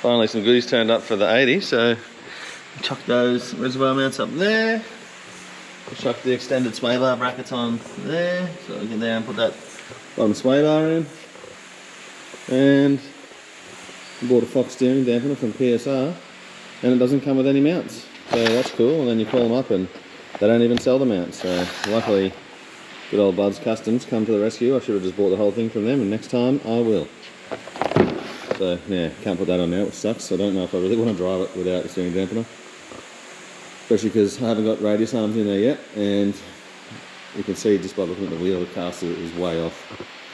Finally some goodies turned up for the 80, so chuck those reservoir mounts up there. We'll chuck the extended sway bar brackets on there, so we can then put that bottom sway bar in. And I bought a Fox steering dampener from PSR, and it doesn't come with any mounts, so that's cool. And then you call them up and they don't even sell the mounts, so luckily good old Bud's Customs come to the rescue. I should have just bought the whole thing from them, and next time I will. So yeah, can't put that on now, which sucks. I don't know if I really want to drive it without the steering dampener, especially because I haven't got radius arms in there yet, and you can see just by looking at the wheel, the caster is way off.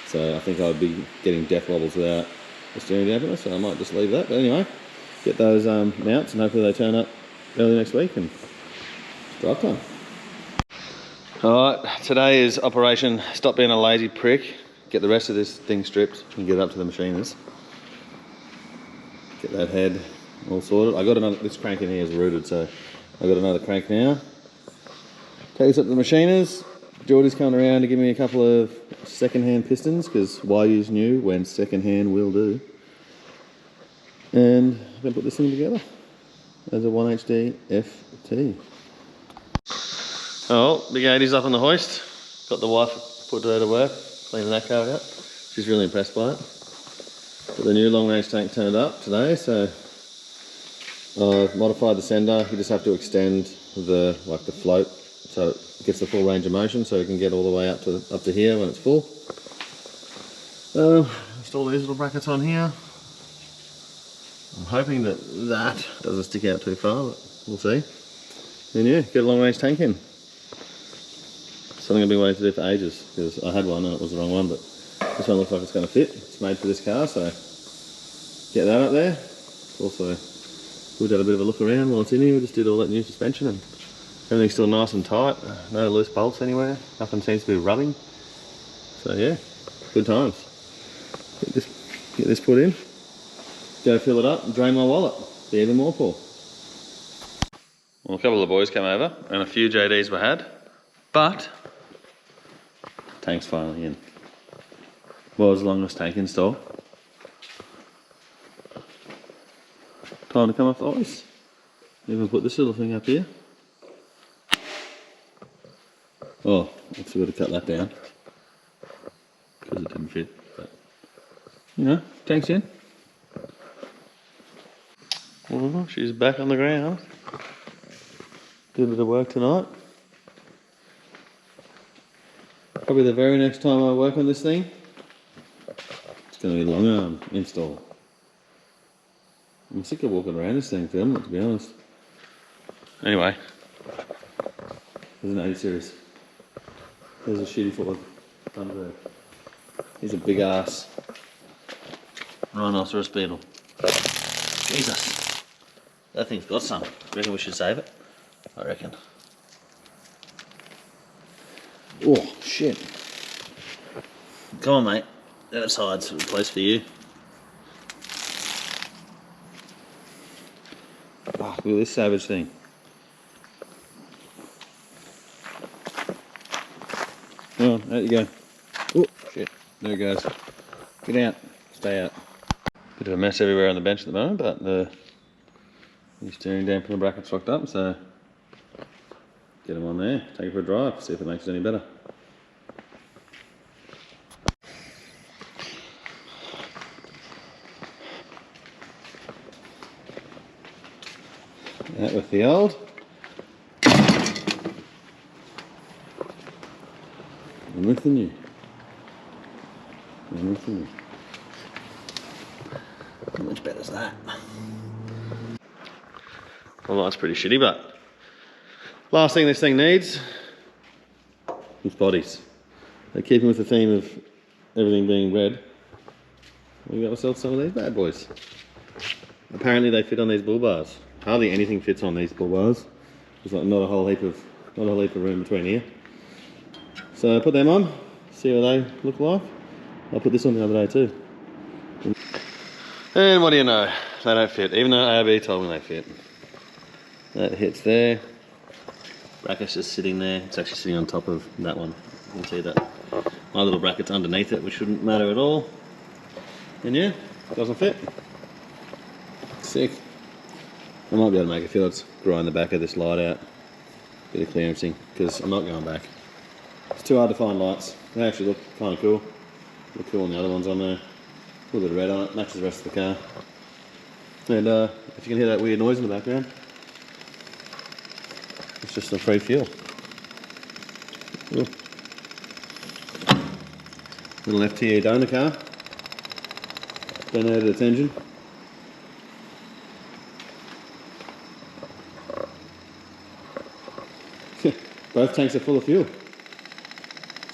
So I think I'd be getting death wobbles without the steering dampener, so I might just leave that. But anyway, get those mounts, and hopefully they turn up early next week, and drive time. Alright, today is Operation Stop Being a Lazy Prick. Get the rest of this thing stripped and get it up to the machiners. Get that head all sorted. I got another, this crank in here is rooted, so I got another crank now. Take this up to the machiners. Geordie's coming around to give me a couple of second-hand pistons, because why use new when second-hand will do. And I'm going to put this thing together as a 1HD FT. Oh, big 80's up on the hoist. Got the wife put her to work, cleaning that car out. She's really impressed by it. Got the new long range tank turned up today, so I've modified the sender. You just have to extend the float so it gets the full range of motion, so it can get all the way up to here when it's full. Install these little brackets on here. I'm hoping that doesn't stick out too far, but we'll see. And yeah, get a long range tank in. Something I've been waiting to do for ages, because I had one and it was the wrong one, but this one looks like it's going to fit. It's made for this car, so get that up there. Also, we've had a bit of a look around while it's in here. We just did all that new suspension and everything's still nice and tight. No loose bolts anywhere. Nothing seems to be rubbing. So yeah, good times. Get this put in. Go fill it up and drain my wallet. Be even more poor. Well, a couple of the boys came over and a few JDs were had, but tank's finally in. World's longest tank install. Time to come off the ice. Even put this little thing up here. Oh, I forgot to cut that down because it didn't fit. But you know, tank's in. Oh, she's back on the ground. Did a bit of work tonight. Probably the very next time I work on this thing, it's going to be long arm install. I'm sick of walking around this thing, filming it, to be honest. Anyway, there's an 80 series. There's a shitty Ford Thunderbird. He's a big ass rhinoceros Beetle. Jesus, that thing's got some. Do you reckon we should save it? I reckon. Oh shit! Come on, mate. That side's a place for you. Oh, look at this savage thing. Come on, out you go. Oh shit! There it goes. Get out. Stay out. Bit of a mess everywhere on the bench at the moment, but the steering dampener bracket's locked up, so get them on there, take it for a drive, see if it makes it any better. That with the old. And with the new. And with the new. How much better is that? Well, that's pretty shitty, but last thing this thing needs is spotties. They're keeping with the theme of everything being red. We got ourselves some of these bad boys. Apparently they fit on these bull bars. Hardly anything fits on these bull bars. There's like not a whole heap of room between here. So I put them on, see what they look like. I put this on the other day too. And what do you know? They don't fit, even though ARB told me they fit. That hits there. Bracket's just sitting there. It's actually sitting on top of that one. You can see that. My little bracket's underneath it, which shouldn't matter at all. And yeah, doesn't fit. Sick. I might be able to make a few let's grind the back of this light out. Bit of clearancing, because I'm not going back. It's too hard to find lights. They actually look kind of cool. Look cool on the other ones on there. A little bit of red on it, matches the rest of the car. And if you can hear that weird noise in the background, it's just some free fuel. Ooh. Little FTE donor car. Donated its engine. Both tanks are full of fuel,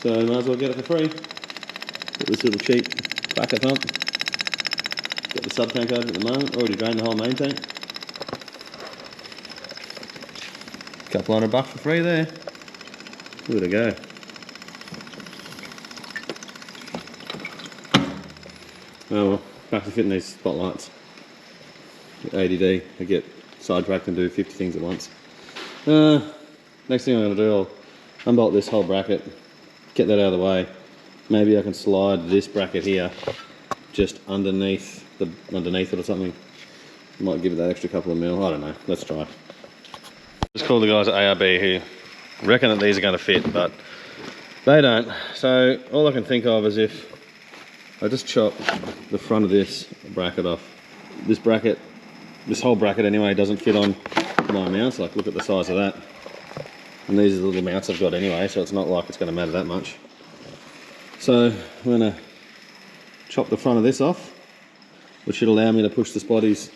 so might as well get it for free. Get this little cheap cracker pump. Got the sub tank open at the moment. Already drained the whole main tank. Couple $100 for free there. Good to go. Oh well, back to fitting these spotlights. ADD, I get sidetracked and do 50 things at once. Next thing I'm going to do, I'll unbolt this whole bracket, get that out of the way. Maybe I can slide this bracket here just underneath it or something. Might give it that extra couple of mil. I don't know. Let's try. Just called the guys at ARB who reckon that these are going to fit, but they don't. So all I can think of is if I just chop the front of this bracket off. This bracket, this whole bracket anyway, doesn't fit on my mounts. Like, look at the size of that. And these are the little mounts I've got anyway, so it's not like it's going to matter that much. So I'm going to chop the front of this off, which should allow me to push the spotties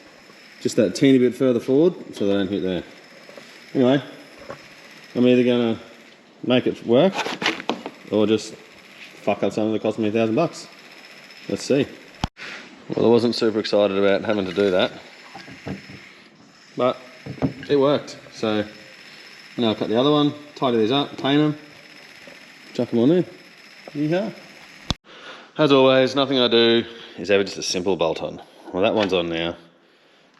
just that teeny bit further forward so they don't hit there. Anyway, I'm either going to make it work or just fuck up something that cost me $1,000. Let's see. Well, I wasn't super excited about having to do that, but it worked. So now I'll cut the other one, tidy these up, paint them, chuck them on there. Yeehaw. As always, nothing I do is ever just a simple bolt on. Well, that one's on now.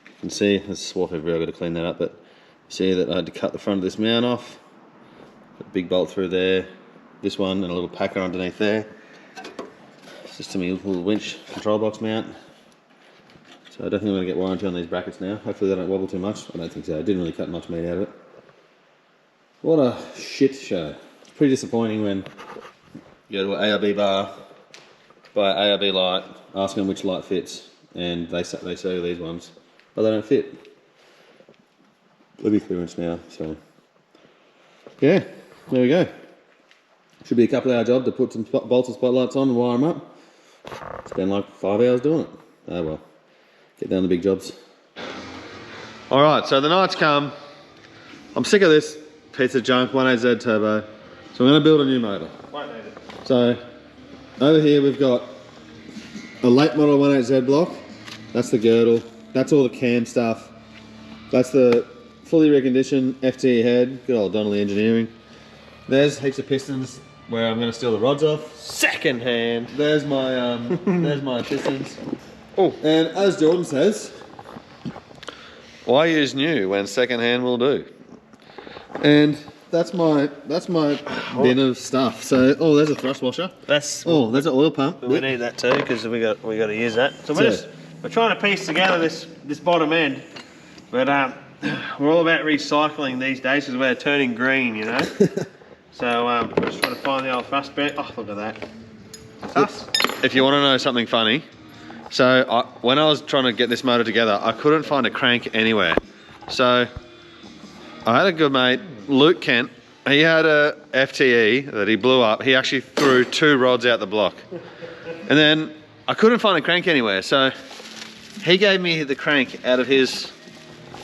You can see, there's a swath everywhere, I've got to clean that up, but see that I had to cut the front of this mount off. Put a big bolt through there, this one, and a little packer underneath there. It's just a little winch control box mount. So I don't think I'm going to get warranty on these brackets now. Hopefully they don't wobble too much. I don't think so. I didn't really cut much meat out of it. What a shit show. It's pretty disappointing when you go to an ARB bar, buy an ARB light, ask them which light fits, and they sell you these ones, but they don't fit. They'll be clearance now, so yeah, there we go. Should be a couple hour job to put some bolts and spotlights on and wire them up. Spend like 5 hours doing it. Oh well, get down to big jobs. All right, so the night's come. I'm sick of this piece of junk 1.8Z turbo, so I'm going to build a new motor. So over here we've got a late model 1.8Z block. That's the girdle. That's all the cam stuff. That's the fully reconditioned FTE head. Good old Donnelly Engineering. There's heaps of pistons where I'm going to steal the rods off. Second hand. There's my there's my pistons. Oh, and as Jordan says, why use new when second hand will do? And that's my bin of stuff. So, oh, there's a thrust washer. There's an oil pump. We need that too because we got to use that. So we're trying to piece together this bottom end, but we're all about recycling these days because we're turning green, you know. So we're just trying to find the old thrust bit. Oh, look at that. If you want to know something funny, so when I was trying to get this motor together, I couldn't find a crank anywhere. So I had a good mate, Luke Kent. He had a FTE that he blew up. He actually threw 2 rods out the block. And then I couldn't find a crank anywhere. So he gave me the crank out of his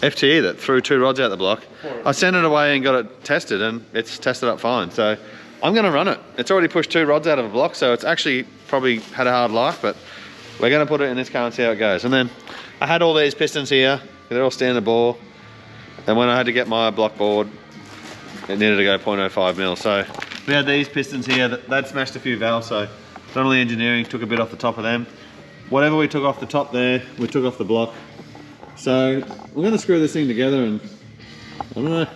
FTE that threw 2 rods out the block. I sent it away and got it tested, and it's tested up fine. So I'm going to run it. It's already pushed 2 rods out of a block, so it's actually probably had a hard life, but we're going to put it in this car and see how it goes. And then I had all these pistons here. They're all standard bore. And when I had to get my block board, it needed to go 0.05 mil. So we had these pistons here they'd smashed a few valves, so Donnelly Engineering took a bit off the top of them. Whatever we took off the top there, we took off the block. So we're going to screw this thing together and I don't know,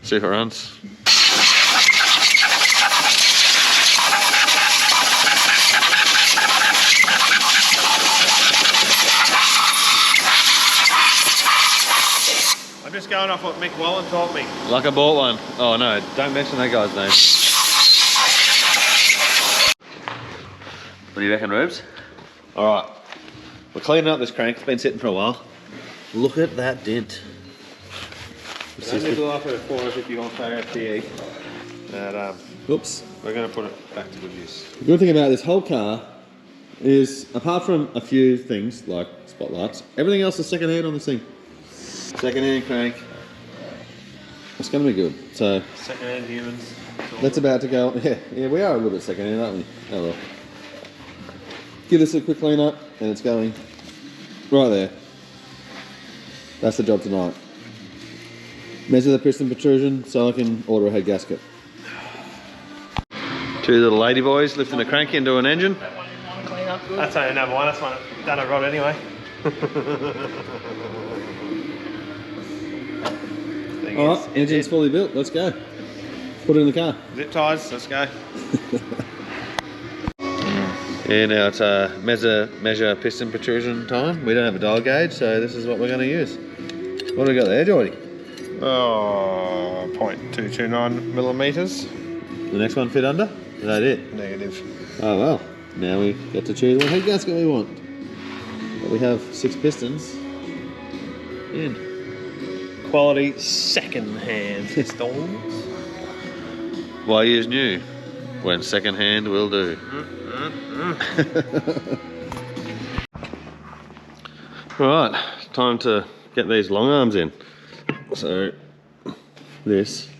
see if it runs. I'm just going off what Mick Wallen taught me. Like I bought one. Oh no, don't mention that guy's name. What do you reckon, Rubes? Alright, we're cleaning up this crank. It's been sitting for a while. Look at that dent. It's only go off at a 450 horsepower FTE. And Oops. we're going to put it back to good use. The good thing about this whole car is, apart from a few things like spotlights, everything else is second hand on this thing. Second hand crank. It's going to be good. So Second hand humans. that's about to go. Yeah, we are a little bit second hand, aren't we? Oh well. Give this a quick clean up, and it's going right there. That's the job tonight. Measure the piston protrusion so I can order a head gasket. Two little lady boys lifting a crank into an engine. That's only another one. That's one done a rod anyway. Alright, engine's fully built. Let's go. Put it in the car. Zip ties. Let's go. Yeah, now it's measure piston protrusion time. We don't have a dial gauge, so this is what we're going to use. What do we got there, Geordie? Oh, 0.229 millimeters. The next one fit under? Is that it? Negative. Oh well, now we get to choose what head gasket we want. But we have 6 pistons in. Quality second hand pistons. Why use new when second hand will do? Right, time to get these long arms in. So these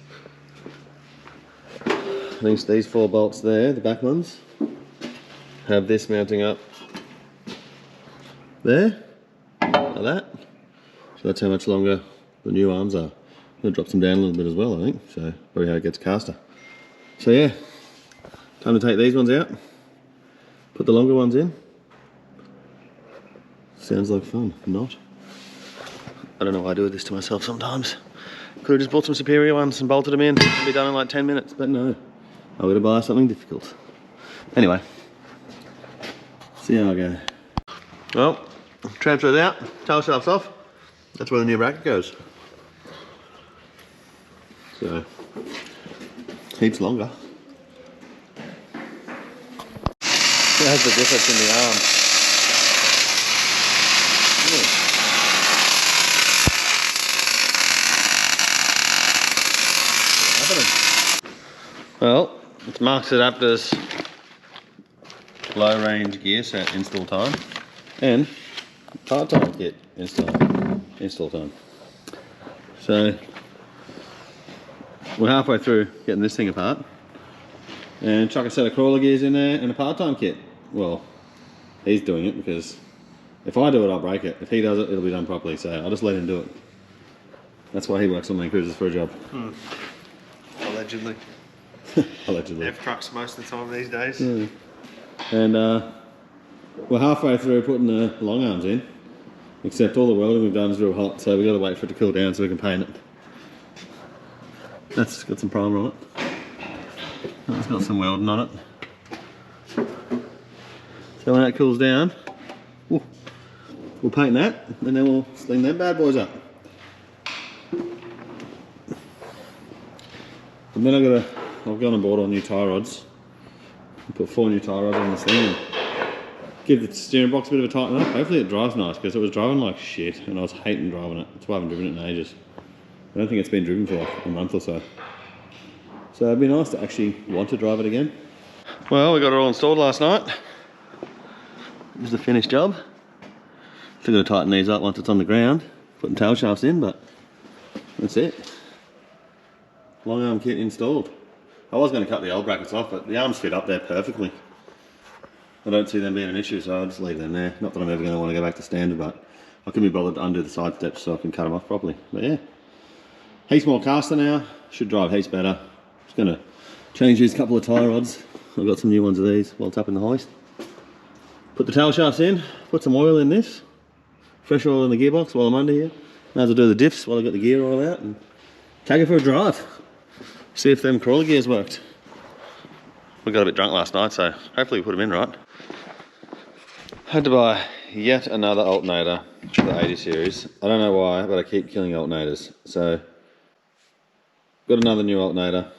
4 bolts there, the back ones, have this mounting up there, like that. So that's how much longer the new arms are. I'm going to drop them down a little bit as well, I think, so probably how it gets caster. So yeah, time to take these ones out, put the longer ones in. Sounds like fun, not. I don't know why I do this to myself sometimes. Could have just bought some superior ones and bolted them in and be done in like 10 minutes, but no. I've got to buy something difficult. Anyway, see how I go. Well, transfer's out, tail shaft's off. That's where the new bracket goes. So, heaps longer. That's the difference in the arm. Well, it's marks it up as low range gear set install time and part-time kit install time. So we're halfway through getting this thing apart and chuck a set of crawler gears in there and a part-time kit. Well, he's doing it because if I do it, I'll break it. If he does it, it'll be done properly. So I'll just let him do it. That's why he works on Land Cruisers for a job. Allegedly. Allegedly. F trucks most of the time these days. Yeah. And we're halfway through putting the long arms in, except all the welding we've done is real hot, so we've got to wait for it to cool down so we can paint it. That's got some primer on it. It's got some welding on it. So when that cools down, we'll paint that, and then we'll sling them bad boys up. And then I've gone and bought all new tie rods. Put 4 new tie rods on this thing and give the steering box a bit of a tighten up. Hopefully it drives nice, because it was driving like shit and I was hating driving it. That's why I haven't driven it in ages. I don't think it's been driven for like a month or so. So it'd be nice to actually want to drive it again. Well, we got it all installed last night. This is the finished job. Still got to tighten these up once it's on the ground. Putting tail shafts in, but that's it. Long arm kit installed. I was going to cut the old brackets off, but the arms fit up there perfectly. I don't see them being an issue, so I'll just leave them there. Not that I'm ever going to want to go back to standard, but I can be bothered to undo the side steps so I can cut them off properly. But yeah, heaps more caster now. Should drive heaps better. Just going to change these couple of tie rods. I've got some new ones of these while tapping the hoist. Put the tail shafts in, put some oil in this. Fresh oil in the gearbox while I'm under here. Might as well do the diffs while I've got the gear all out and take it for a drive. See if them crawler gears worked. We got a bit drunk last night, so hopefully we put them in right. Had to buy yet another alternator for the 80 series. I don't know why, but I keep killing alternators. So, got another new alternator.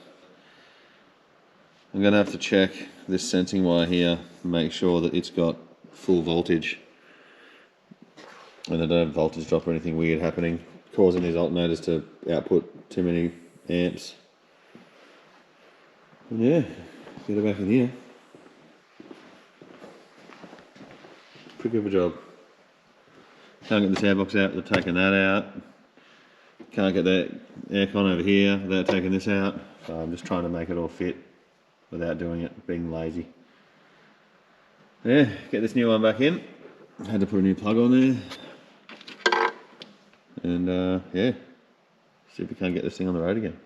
I'm going to have to check this sensing wire here and make sure that it's got full voltage. And I don't have voltage drop or anything weird happening, causing these alternators to output too many amps. And yeah, get it back in here. Pretty good of a job. Can't get the airbox out without taking that out. Can't get the aircon over here without taking this out. So I'm just trying to make it all fit without doing it, being lazy. Yeah, get this new one back in. Had to put a new plug on there. And yeah, see if we can't get this thing on the road again.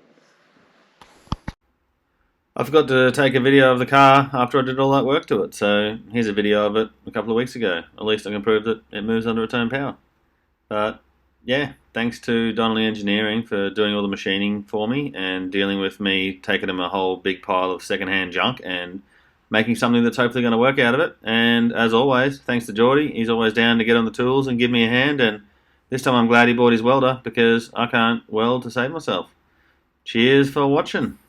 I forgot to take a video of the car after I did all that work to it, so here's a video of it a couple of weeks ago. At least I can prove that it moves under its own power. But yeah, thanks to Donnelly Engineering for doing all the machining for me and dealing with me taking them a whole big pile of secondhand junk and making something that's hopefully going to work out of it. And as always, thanks to Geordie, he's always down to get on the tools and give me a hand, and this time I'm glad he bought his welder because I can't weld to save myself. Cheers for watching.